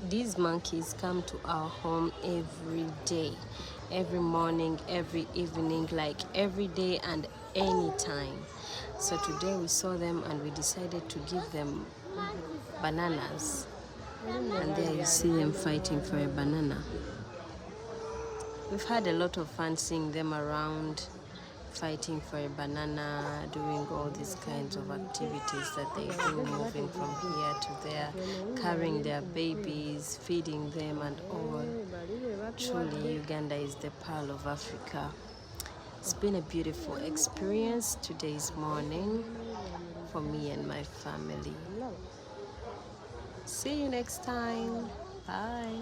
These monkeys come to our home every day, every morning, every evening, like every day and any time. So today we saw them and we decided to give them bananas. And there you see them fighting for a banana. We've had a lot of fun seeing them around, fighting for a banana, doing all these kinds of activities that they do, moving from here to there, carrying their babies, feeding them and all. Truly, Uganda is the pearl of Africa. It's been a beautiful experience today's morning for me and my family. See you next time. Bye.